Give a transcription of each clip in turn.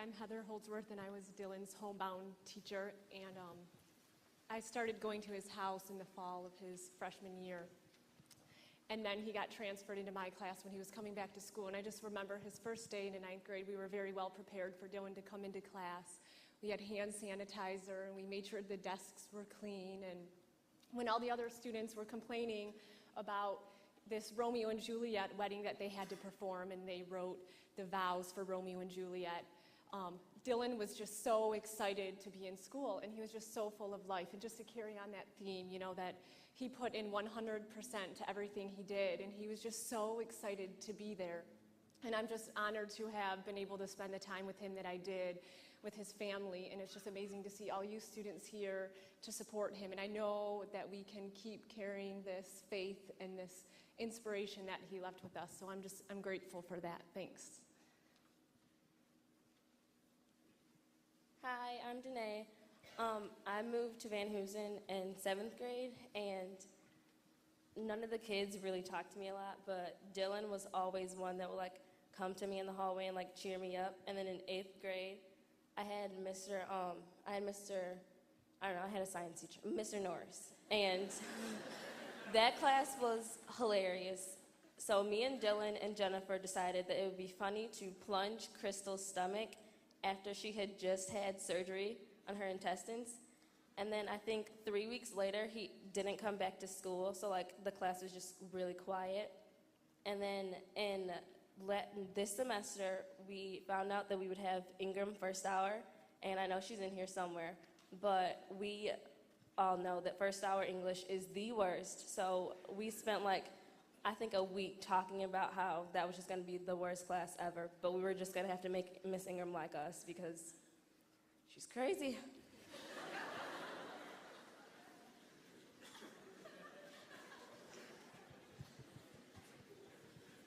I'm Heather Holdsworth, and I was Dillon's homebound teacher, and I started going to his house in the fall of his freshman year. And then he got transferred into my class when he was coming back to school, and I just remember his first day in the ninth grade, we were very well prepared for Dillon to come into class. We had hand sanitizer, and we made sure the desks were clean, and when all the other students were complaining about this Romeo and Juliet wedding that they had to perform, and they wrote the vows for Romeo and Juliet, Dillon was just so excited to be in school, and he was just so full of life. And just to carry on that theme, that he put in 100% to everything he did, and he was just so excited to be there. And I'm just honored to have been able to spend the time with him that I did, with his family, and it's just amazing to see all you students here to support him. And I know that we can keep carrying this faith and this inspiration that he left with us, so I'm grateful for that. Thanks. Hi, I'm Danae. I moved to Van Hoosen in 7th grade, and none of the kids really talked to me a lot, but Dillon was always one that would come to me in the hallway and cheer me up. And then in 8th grade, I had I had a science teacher, Mr. Norris, and that class was hilarious. So me and Dillon and Jennifer decided that it would be funny to plunge Crystal's stomach after she had just had surgery on her intestines. And then I think 3 weeks later, he didn't come back to school, so the class was just really quiet. And then in this semester, we found out that we would have Ingram first hour, and I know she's in here somewhere, but we all know that first hour English is the worst. So we spent I think a week talking about how that was just going to be the worst class ever, but we were just going to have to make Miss Ingram like us because she's crazy.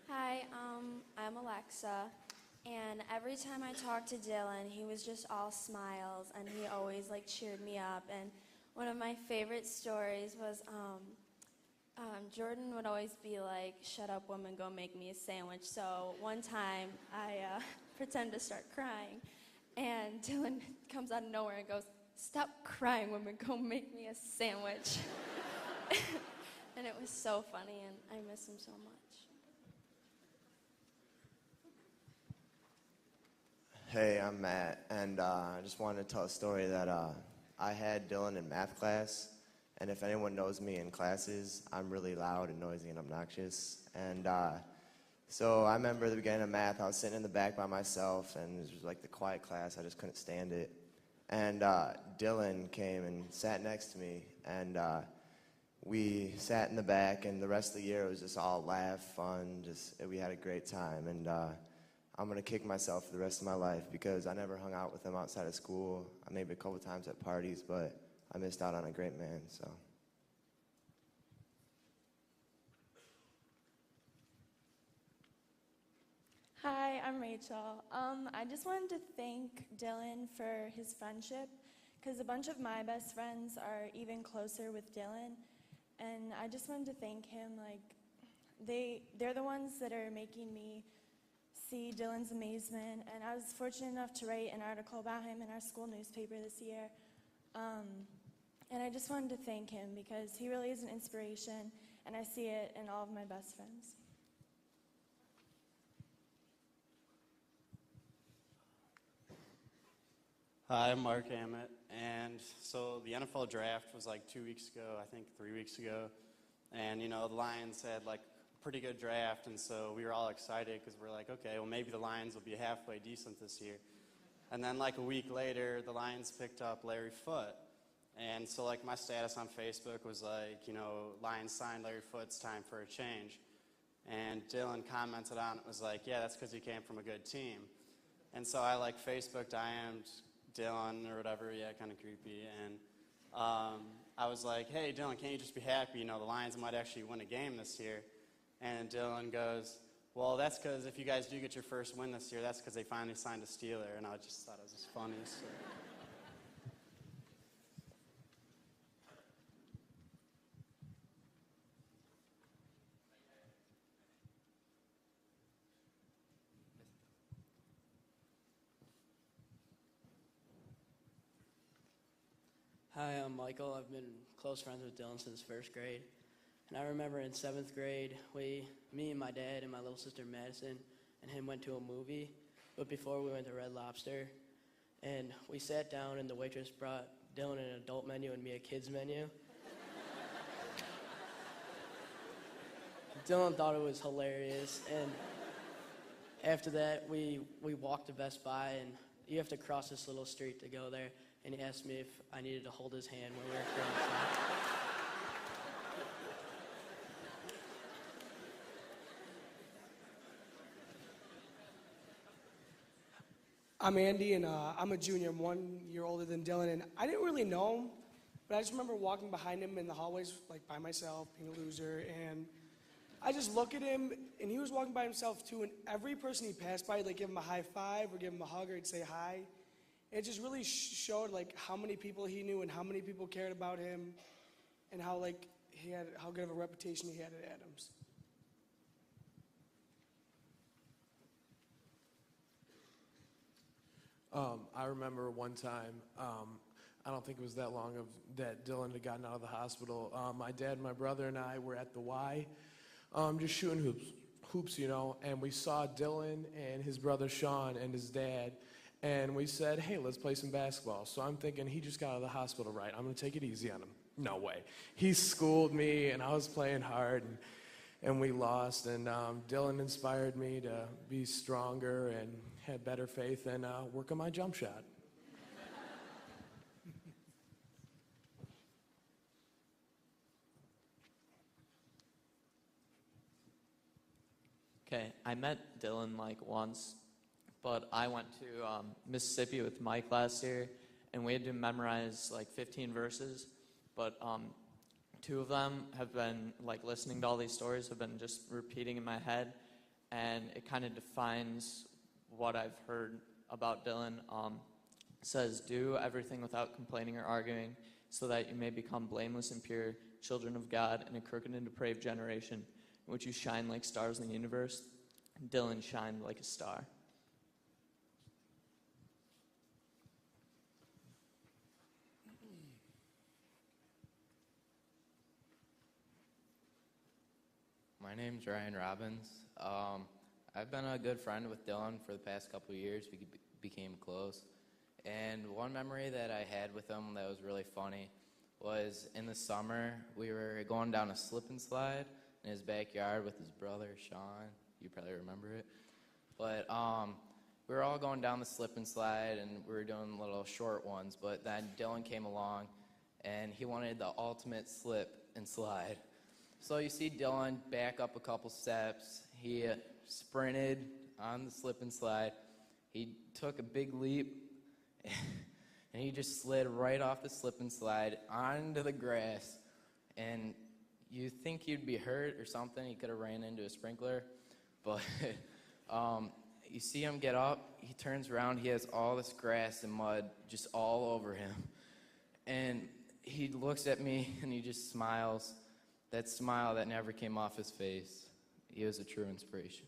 Hi, I'm Alexa, and every time I talked to Dillon, he was just all smiles, and he always cheered me up. And one of my favorite stories was Jordan would always be like, "Shut up, woman, go make me a sandwich." So one time I pretended to start crying, and Dillon comes out of nowhere and goes, "Stop crying, woman, go make me a sandwich." And it was so funny, and I miss him so much. Hey, I'm Matt, and I just wanted to tell a story that I had Dillon in math class, and if anyone knows me in classes, I'm really loud and noisy and obnoxious. And so I remember at the beginning of math, I was sitting in the back by myself, and it was the quiet class. I just couldn't stand it. And Dillon came and sat next to me, and we sat in the back, and the rest of the year it was just all laugh, fun, we had a great time. And I'm going to kick myself for the rest of my life because I never hung out with him outside of school. Maybe a couple times at parties, but I missed out on a great man, so. Hi, I'm Rachel. I just wanted to thank Dillon for his friendship because a bunch of my best friends are even closer with Dillon, and I just wanted to thank him. They're the ones that are making me see Dillon's amazement, and I was fortunate enough to write an article about him in our school newspaper this year. And I just wanted to thank him because he really is an inspiration, and I see it in all of my best friends. Hi, I'm Mark Hammett, and so the NFL draft was 2 weeks ago, I think 3 weeks ago, and the Lions had a pretty good draft, and so we were all excited because we're okay, well maybe the Lions will be halfway decent this year. And then a week later, the Lions picked up Larry Foote. And so my status on Facebook was Lions signed Larry Foote, it's time for a change. And Dillon commented on it, was yeah, that's because he came from a good team. And so I Facebooked, IM'd Dillon or whatever, yeah, kind of creepy. And I was hey Dillon, can't you just be happy, the Lions might actually win a game this year? And Dillon goes, well, that's because if you guys do get your first win this year, that's because they finally signed a Steeler. And I just thought it was just funny. So. Hi, I'm Michael. I've been close friends with Dillon since first grade. And I remember in 7th grade, me and my dad and my little sister Madison and him went to a movie. But before we went to Red Lobster, and we sat down and the waitress brought Dillon an adult menu and me a kid's menu. Dillon thought it was hilarious, and after that, we walked to Best Buy, and you have to cross this little street to go there, and he asked me if I needed to hold his hand when we were crossing. I'm Andy, and I'm a junior. I'm 1 year older than Dillon, and I didn't really know him, but I just remember walking behind him in the hallways, like by myself, being a loser, and I just look at him, and he was walking by himself too, and every person he passed by, like give him a high five or give him a hug or he'd say hi. It just really showed like how many people he knew and how many people cared about him, and how like how good of a reputation he had at Adams. I remember one time, I don't think it was that long that Dillon had gotten out of the hospital. My dad, my brother, and I were at the Y, just shooting hoops, and we saw Dillon and his brother Sean and his dad, and we said, hey, let's play some basketball. So I'm thinking, he just got out of the hospital, right? I'm going to take it easy on him. No way. He schooled me, and I was playing hard, and we lost, and Dillon inspired me to be stronger and had better faith and work on my jump shot. Okay, I met Dillon like once, but I went to Mississippi with Mike last year, and we had to memorize like 15 verses, but 2 of them have been, like listening to all these stories, have been just repeating in my head, and it kind of defines what I've heard about Dillon. It says, do everything without complaining or arguing, so that you may become blameless and pure, children of God in a crooked and depraved generation, in which you shine like stars in the universe. Dillon shined like a star. My name's Ryan Robbins. I've been a good friend with Dillon for the past couple of years. We became close. And one memory that I had with him that was really funny was in the summer, we were going down a slip and slide in his backyard with his brother, Sean. You probably remember it. But we were all going down the slip and slide, and we were doing little short ones. But then Dillon came along, and he wanted the ultimate slip and slide. So you see Dillon back up a couple steps. He sprinted on the slip and slide. He took a big leap, and he just slid right off the slip and slide onto the grass. And you think he'd be hurt or something. He could have ran into a sprinkler. But you see him get up. He turns around. He has all this grass and mud just all over him. And he looks at me, and he just smiles. That smile that never came off his face. He was a true inspiration.